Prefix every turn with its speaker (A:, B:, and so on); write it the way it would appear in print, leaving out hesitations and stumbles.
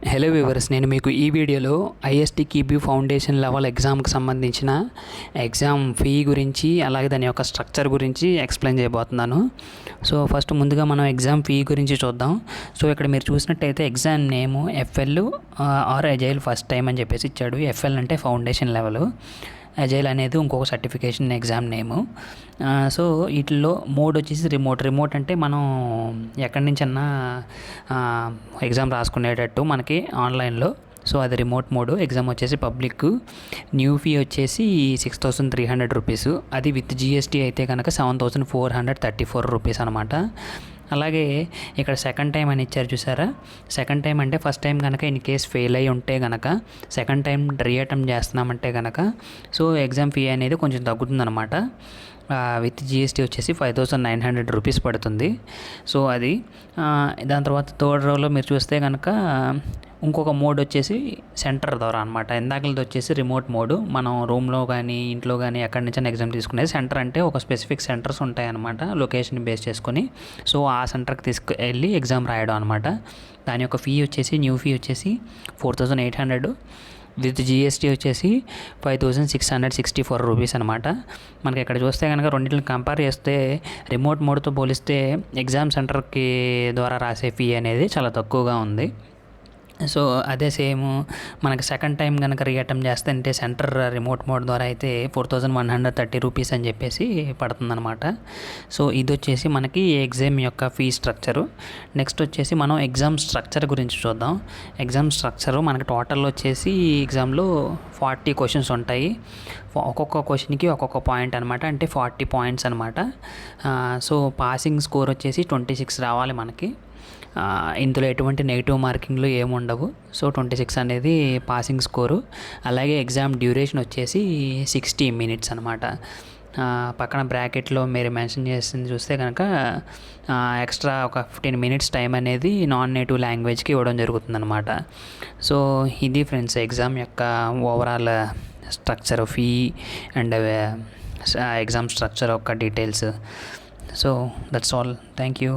A: Hello viewers, నేను మీకు ఈ వీడియోలో ఐఎస్టీ కీబీ ఫౌండేషన్ లెవెల్ ఎగ్జామ్కి సంబంధించిన ఎగ్జామ్ ఫీ గురించి అలాగే దాని యొక్క స్ట్రక్చర్ గురించి ఎక్స్ప్లెయిన్ చేయబోతున్నాను. సో ఫస్ట్ ముందుగా మనం ఎగ్జామ్ ఫీ గురించి చూద్దాం. సో ఇక్కడ మీరు చూసినట్టయితే exam name FL or agile first time అని చెప్పేసి ఇచ్చాడు. ఎఫ్ఎల్ అంటే ఫౌండేషన్ లెవెల్, అజైల్ అనేది ఇంకొక సర్టిఫికేషన్ ఎగ్జామ్ నేము. సో వీటిల్లో మోడ్ వచ్చేసి రిమోట్ అంటే మనం ఎక్కడి నుంచన్నా ఎగ్జామ్ రాసుకునేటట్టు మనకి ఆన్లైన్లో. సో అది రిమోట్ మోడ్. ఎగ్జామ్ వచ్చేసి పబ్లిక్. న్యూ ఫీ వచ్చేసి 6,300 రూపీస్. అది విత్ జిఎస్టీ అయితే కనుక 7,434 రూపీస్ అనమాట. అలాగే ఇక్కడ సెకండ్ టైం అని ఇచ్చారు చూసారా. సెకండ్ టైం అంటే ఫస్ట్ టైం కనుక ఇన్ కేస్ ఫెయిల్ అయ్యి ఉంటే కనుక సెకండ్ టైం రీఅటెంప్ట్ చేస్తున్నామంటే కనుక సో ఎగ్జామ్ ఫీ అనేది కొంచెం తగ్గుతుందన్నమాట. విత్ జిఎస్టీ వచ్చేసి 5,900 రూపీస్ పడుతుంది. సో అది దాని తర్వాత థర్డ్ రోలో మీరు చూస్తే కనుక ఇంకొక మోడ్ వచ్చేసి సెంటర్ ద్వారా అనమాట. ఇందాకలది వచ్చేసి రిమోట్ మోడ్, మనం రూమ్లో కానీ ఇంట్లో కానీ ఎక్కడి నుంచి ఎగ్జామ్ తీసుకునేది. సెంటర్ అంటే ఒక స్పెసిఫిక్ సెంటర్స్ ఉంటాయన్నమాట, లొకేషన్ బేస్ చేసుకొని. సో ఆ సెంటర్కి తీసుకెళ్ళి ఎగ్జామ్ రాయడం అనమాట. దాని యొక్క ఫీ వచ్చేసి న్యూ ఫీ వచ్చేసి 4,800, విత్ జిఎస్టీ వచ్చేసి 5,664 రూపీస్ అనమాట. మనకి ఇక్కడ చూస్తే కనుక రెండింటిని కంపేర్ చేస్తే రిమోట్ మోడ్తో పోలిస్తే ఎగ్జామ్ సెంటర్కి ద్వారా రాసే ఫీ అనేది చాలా తక్కువగా ఉంది. సో అదే సేమ్ మనకి సెకండ్ టైం కనుక రీఅటెంప్ట్ చేస్తే అంటే సెంటర్ రిమోట్ మోడ్ ద్వారా అయితే 4,130 రూపీస్ అని చెప్పేసి పడుతుందన్నమాట. సో ఇది వచ్చేసి మనకి ఎగ్జామ్ యొక్క ఫీ స్ట్రక్చరు. నెక్స్ట్ వచ్చేసి మనం ఎగ్జామ్ స్ట్రక్చర్ గురించి చూద్దాం. ఎగ్జామ్ స్ట్రక్చరు మనకి టోటల్ వచ్చేసి ఎగ్జామ్లో 40 క్వశ్చన్స్ ఉంటాయి. ఒక్కొక్క క్వశ్చన్కి ఒక్కొక్క పాయింట్ అనమాట, అంటే 40 పాయింట్స్ అనమాట. సో పాసింగ్ స్కోర్ వచ్చేసి 26 రావాలి మనకి. ఇందులో ఎటువంటి నెగిటివ్ మార్కింగ్లు ఏమి ఉండవు. సో 26 అనేది పాసింగ్ స్కోరు. అలాగే ఎగ్జామ్ డ్యూరేషన్ వచ్చేసి 60 మినిట్స్ అనమాట. పక్కన బ్రాకెట్లో మీరు మెన్షన్ చేసింది చూస్తే కనుక ఎక్స్ట్రా ఒక 15 మినిట్స్ టైం అనేది నాన్ నేటివ్ లాంగ్వేజ్కి ఇవ్వడం జరుగుతుందన్నమాట. సో ఇది ఫ్రెండ్స్ ఎగ్జామ్ యొక్క overall structure, fee and exam structure యొక్క details. So that's all. Thank you.